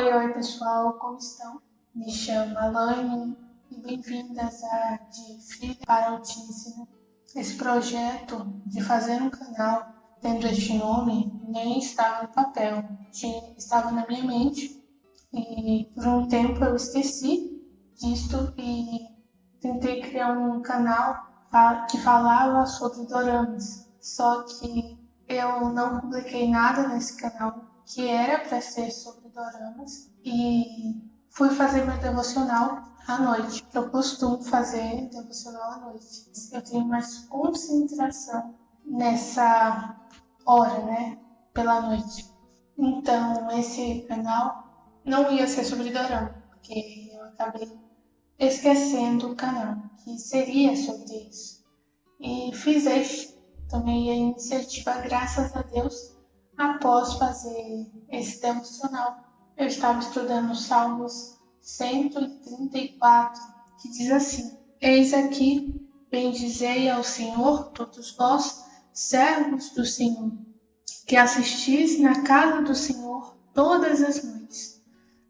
Oi, pessoal, como estão? Me chamo Alaine e bem-vindas a De Filha para Altíssimo. Esse projeto de fazer um canal tendo este nome nem estava no papel, estava na minha mente e por um tempo eu esqueci disto e tentei criar um canal que falava sobre doramas, só que eu não publiquei nada nesse canal que era para ser sobre doramas e fui fazer meu devocional à noite. Eu costumo fazer devocional à noite. Eu tenho mais concentração nessa hora, né? Pela noite. Então, esse canal não ia ser sobre dorama, porque eu acabei esquecendo o canal, que seria sobre isso. E fiz este. Tomei a iniciativa, graças a Deus, após fazer esse devocional. Eu estava estudando Salmos 134, que diz assim: Eis aqui, bendizei ao Senhor, todos vós, servos do Senhor, que assistis na casa do Senhor todas as noites.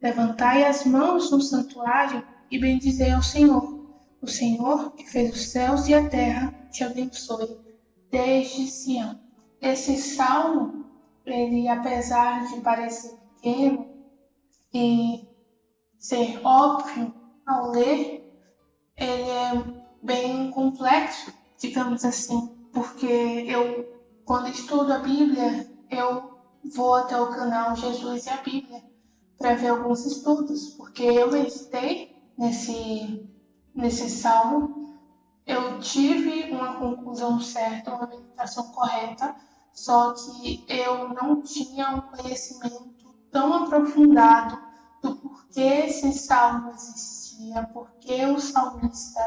Levantai as mãos no santuário e bendizei ao Senhor. O Senhor, que fez os céus e a terra, te abençoe desde Sião. Esse salmo, ele, apesar de parecer pequeno e ser óbvio ao ler, ele é bem complexo, digamos assim, porque quando estudo a Bíblia, eu vou até o canal Jesus e a Bíblia para ver alguns estudos, porque eu meditei nesse salmo, eu tive uma conclusão certa, uma meditação correta, só que eu não tinha um conhecimento tão aprofundado do porquê esse salmo existia, porquê o salmista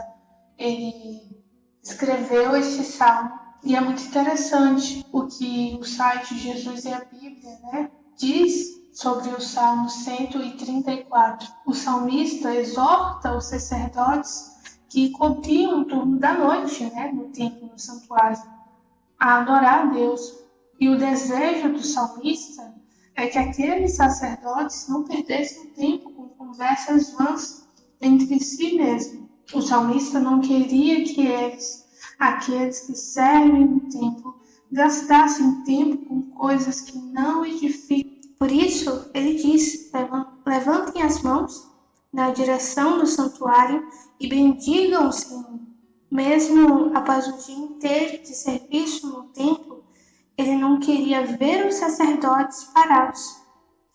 ele escreveu este salmo. E é muito interessante o que o site Jesus e a Bíblia, né, diz sobre o Salmo 134. O salmista exorta os sacerdotes que cobriam o turno da noite, né, no templo, no santuário, a adorar a Deus. E o desejo do salmista é que aqueles sacerdotes não perdessem tempo com conversas vãs entre si mesmos. O salmista não queria que aqueles que servem no templo, gastassem tempo com coisas que não edificam. Por isso, ele diz: levantem as mãos na direção do santuário e bendigam o Senhor. Mesmo após um dia inteiro de serviço no templo, ele não queria ver os sacerdotes parados.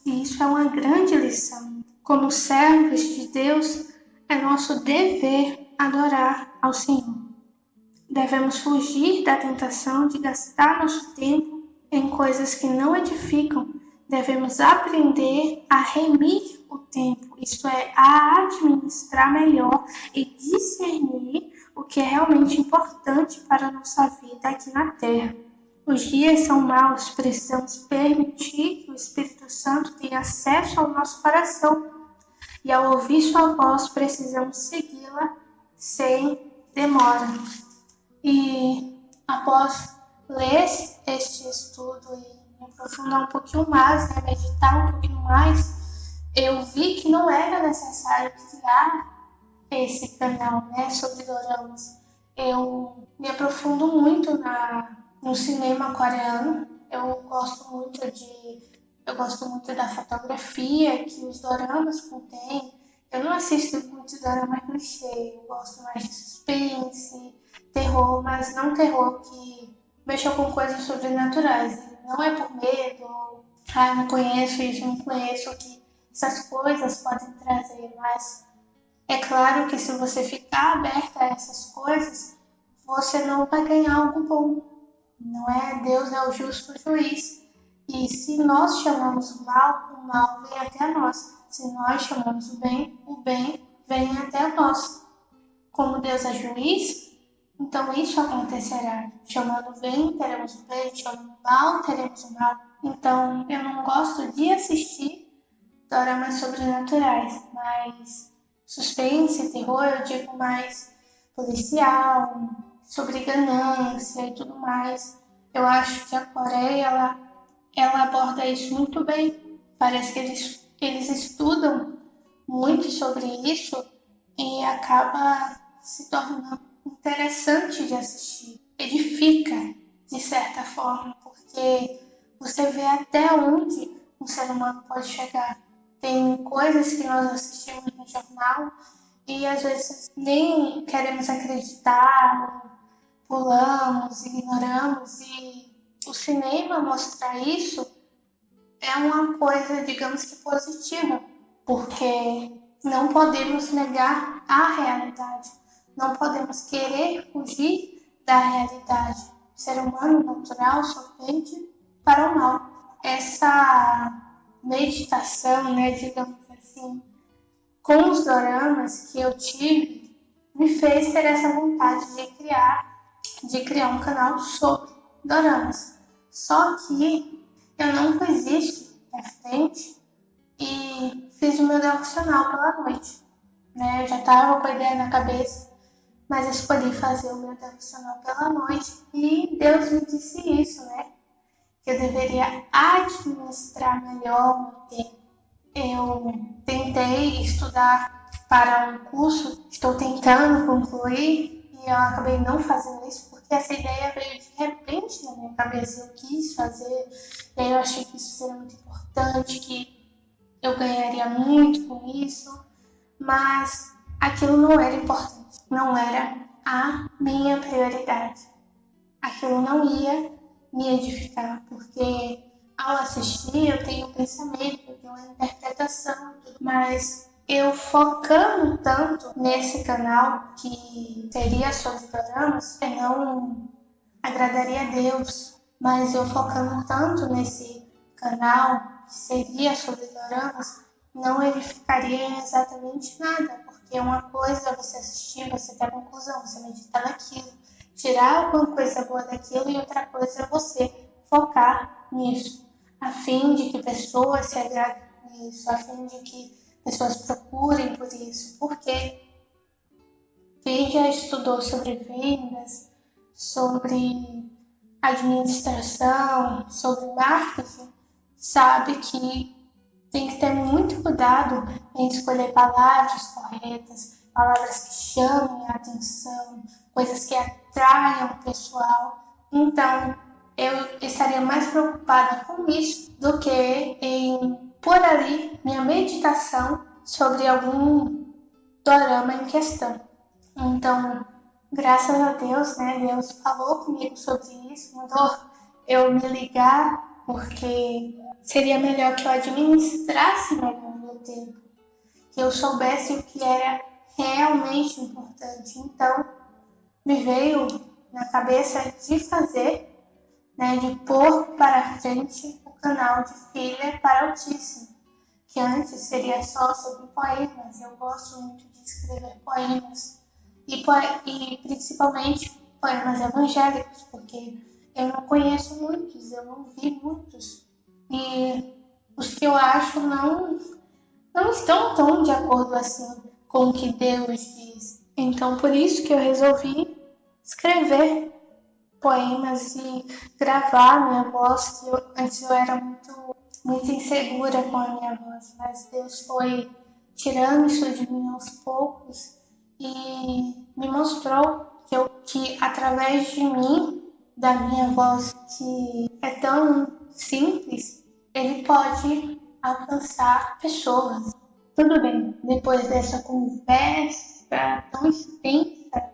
E isso é uma grande lição. Como servos de Deus, é nosso dever adorar ao Senhor. Devemos fugir da tentação de gastar nosso tempo em coisas que não edificam. Devemos aprender a remir o tempo, isto é, a administrar melhor e discernir o que é realmente importante para a nossa vida aqui na Terra. Os dias são maus, precisamos permitir que o Espírito Santo tenha acesso ao nosso coração. E ao ouvir sua voz, precisamos segui-la sem demora. E após ler este estudo e me aprofundar um pouquinho mais, né, meditar um pouquinho mais, eu vi que não era necessário criar esse canal, né, sobre doramas. Eu me aprofundo muito no cinema coreano. Eu gosto muito da fotografia que os doramas contêm. Eu não assisto muito dorama clichê, eu gosto mais de suspense, terror, mas não terror que mexa com coisas sobrenaturais. Não é por medo, não conheço isso, não conheço o que essas coisas podem trazer, mas é claro que se você ficar aberta a essas coisas, você não vai ganhar algo bom. Não é? Deus é o justo juiz. E se nós chamamos o mal vem até nós. Se nós chamamos o bem vem até nós. Como Deus é juiz, então isso acontecerá. Chamando o bem, teremos o bem. Chamando o mal, teremos o mal. Então, eu não gosto de assistir doramas sobrenaturais, mas suspense, terror, eu digo mais policial, sobre ganância e tudo mais. Eu acho que a Coreia, ela aborda isso muito bem. Parece que eles eles estudam muito sobre isso e acaba se tornando interessante de assistir. Edifica, de certa forma, porque você vê até onde um ser humano pode chegar. Tem coisas que nós assistimos no jornal e às vezes nem queremos acreditar, pulamos, ignoramos, e o cinema mostrar isso é uma coisa, digamos que positiva, porque não podemos negar a realidade, não podemos querer fugir da realidade. O ser humano natural só tende para o mal. Essa meditação, né, digamos assim, com os doramas que eu tive, me fez ter essa vontade de criar um canal sobre doramas. Só que eu não pus isso pra frente e fiz o meu devocional pela noite. Né? Eu já estava com a ideia na cabeça, mas escolhi fazer o meu devocional pela noite e Deus me disse isso, né? Que eu deveria administrar melhor o meu tempo. Eu tentei estudar para um curso, estou tentando concluir e eu acabei não fazendo isso porque essa ideia veio de repente na minha cabeça. Eu quis fazer, e aí eu achei que isso seria muito importante, que eu ganharia muito com isso, mas aquilo não era importante, não era a minha prioridade. Aquilo não ia me edificar, porque ao assistir eu tenho um pensamento, eu tenho uma interpretação, mas eu focando tanto nesse canal que seria sobre doramas, eu não agradaria a Deus, mas eu focando tanto nesse canal que seria sobre doramas, não edificaria em exatamente nada, porque uma coisa é você assistir, você ter a conclusão, você meditar naquilo, tirar alguma coisa boa daquilo, e outra coisa é você focar nisso, a fim de que pessoas se agradem nisso, a fim de que pessoas procurem por isso. Porque quem já estudou sobre vendas, sobre administração, sobre marketing, sabe que tem que ter muito cuidado em escolher palavras corretas, palavras que chamem a atenção, coisas que atraiam o pessoal. Então, eu estaria mais preocupada com isso do que em pôr ali minha meditação sobre algum dorama em questão. Então, graças a Deus, né, Deus falou comigo sobre isso, mandou eu me ligar, porque seria melhor que eu administrasse melhor o meu tempo, que eu soubesse o que era realmente importante. Então, me veio na cabeça de fazer, né, de pôr para frente o canal de Filha para Autíssimo, que antes seria só sobre poemas. Eu gosto muito de escrever poemas, e principalmente poemas evangélicos, porque eu não conheço muitos, eu não vi muitos, e os que eu acho não estão tão de acordo assim com o que Deus diz. Então, por isso que eu resolvi escrever poemas e gravar minha voz, que antes eu era muito insegura com a minha voz, mas Deus foi tirando isso de mim aos poucos e me mostrou que através de mim, da minha voz, que é tão simples, ele pode alcançar pessoas. Tudo bem, depois dessa conversa tão extensa,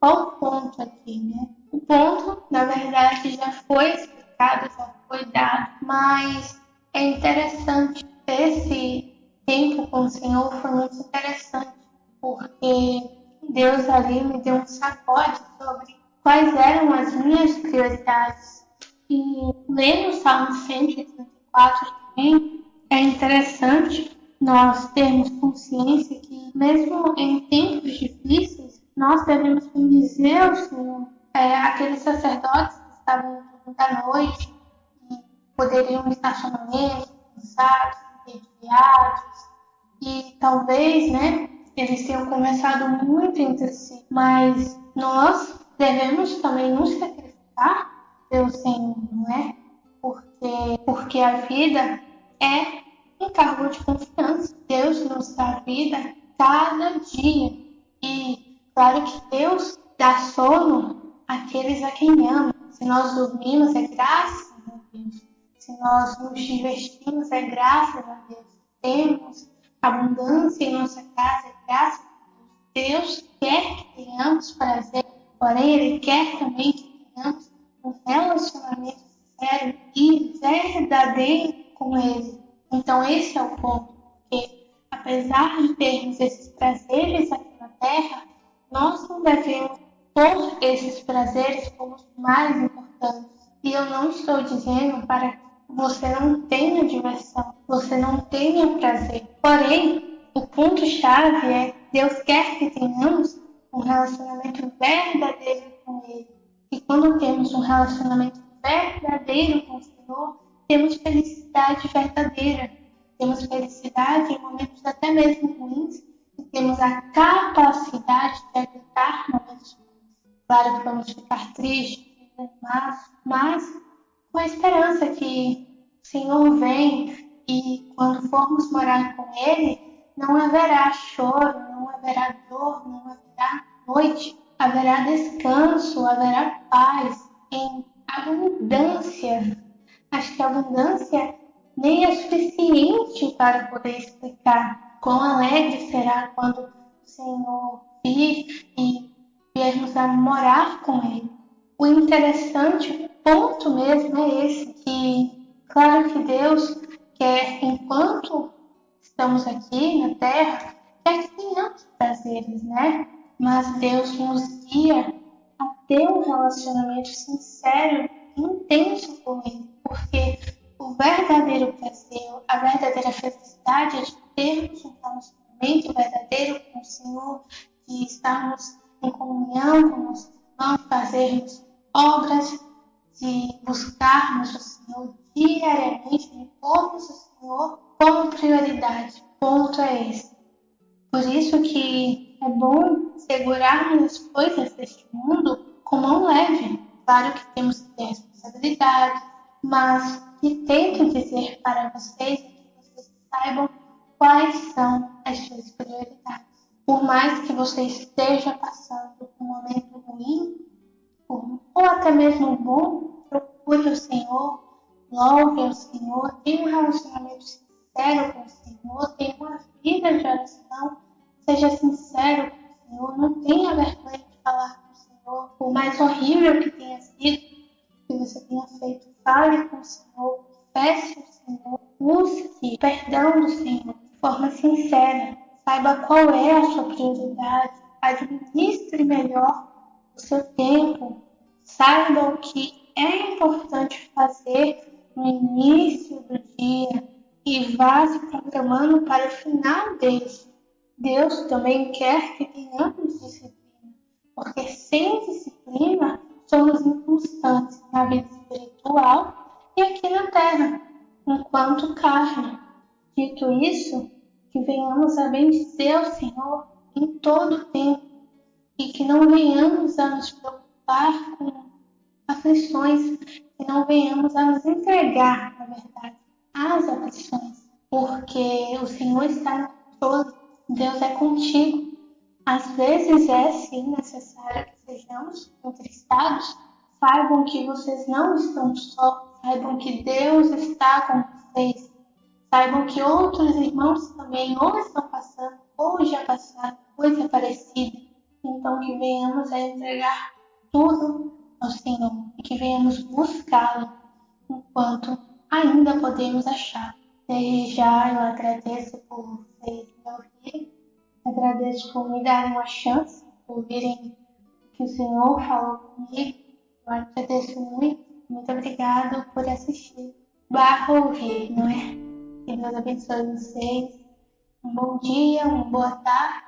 qual o ponto aqui, né? O ponto, na verdade, já foi explicado, já foi dado, mas é interessante. Esse tempo com o Senhor foi muito interessante, porque Deus ali me deu um sacode sobre quais eram as minhas prioridades. E lendo o Salmo 134 também, é interessante nós termos consciência que, mesmo em tempos difíceis, nós devemos bendizer ao Senhor. Aqueles sacerdotes que estavam da noite e poderiam estar sonamentos, cansados, entediados, e talvez, né, eles tenham conversado muito entre si, mas nós devemos também nos sacrificar pelo Senhor, não é? Porque a vida é um cargo de confiança. Deus nos dá vida cada dia. E claro que Deus dá sono àqueles a quem ama. Se nós dormimos, é graças a Deus. Se nós nos divertimos, é graças a Deus. Temos abundância em nossa casa, é graças a Deus. Deus quer que tenhamos prazer, porém Ele quer também que tenhamos um relacionamento sério e verdadeiro com Ele. Então esse é o ponto, porque apesar de termos esses prazeres aqui na Terra, nós não devemos pôr esses prazeres como os mais importantes. E eu não estou dizendo para que você não tenha diversão, você não tenha prazer. Porém, o ponto-chave é Deus quer que tenhamos um relacionamento verdadeiro com Ele. E quando temos um relacionamento verdadeiro com o Senhor, temos felicidade verdadeira. Temos felicidade em momentos até mesmo ruins e temos a capacidade de aguentar momentos ruins. Claro que vamos ficar tristes, mas com a esperança que o Senhor vem e quando formos morar com Ele, não haverá choro, não haverá dor, não haverá noite, haverá descanso, haverá paz em abundância. Acho que a abundância nem é suficiente para poder explicar quão alegre será quando o Senhor vir e viermos a morar com Ele. O interessante, o ponto mesmo é esse, que claro que Deus quer, enquanto estamos aqui na Terra, quer que tenhamos prazeres, né? Mas Deus nos guia a ter um relacionamento sincero e intenso com Ele, porque o verdadeiro prazer, a verdadeira felicidade é de termos um relacionamento verdadeiro com o Senhor, de estarmos em comunhão com os irmãos, fazermos obras, de buscarmos o Senhor diariamente, de pormos o Senhor como prioridade. O ponto é esse. Por isso que é bom segurarmos as coisas deste mundo com mão leve. Claro que temos que ter responsabilidade, mas que tento dizer para vocês que vocês saibam quais são as suas prioridades. Por mais que você esteja passando por um momento ruim, ou até mesmo bom, procure o Senhor, louve ao Senhor, tenha um relacionamento sincero com o Senhor, tenha uma vida de oração, seja sincero com o Senhor, não tenha vergonha de falar com o Senhor, por mais horrível que tenha sido, que você tenha feito, fale com o Senhor, peça ao Senhor, busque perdão do Senhor de forma sincera, saiba qual é a sua prioridade, administre melhor o seu tempo, saiba o que é importante fazer no início do dia e vá se programando para o final dele. Deus também quer que tenhamos disciplina, porque sem disciplina somos inconstantes na vida espiritual e aqui na terra, enquanto carne. Dito isso, que venhamos a bendizer o Senhor em todo o tempo e que não venhamos a nos preocupar com aflições, que não venhamos a nos entregar, na verdade, às aflições, porque o Senhor está no controle, Deus é contigo. Às vezes é sim necessário que sejamos contristados, saibam que vocês não estão só, saibam que Deus está com vocês, saibam que outros irmãos também ou estão passando ou já passaram coisa parecida. Então que venhamos a entregar tudo ao Senhor e que venhamos buscá-lo enquanto ainda podemos achar. Desde já eu agradeço por vocês me ouvirem, agradeço por me darem uma chance, por ouvirem o que o Senhor falou comigo. Eu agradeço muito, muito obrigado por assistir. Ouvir, não é? Que Deus abençoe vocês. Um bom dia, uma boa tarde.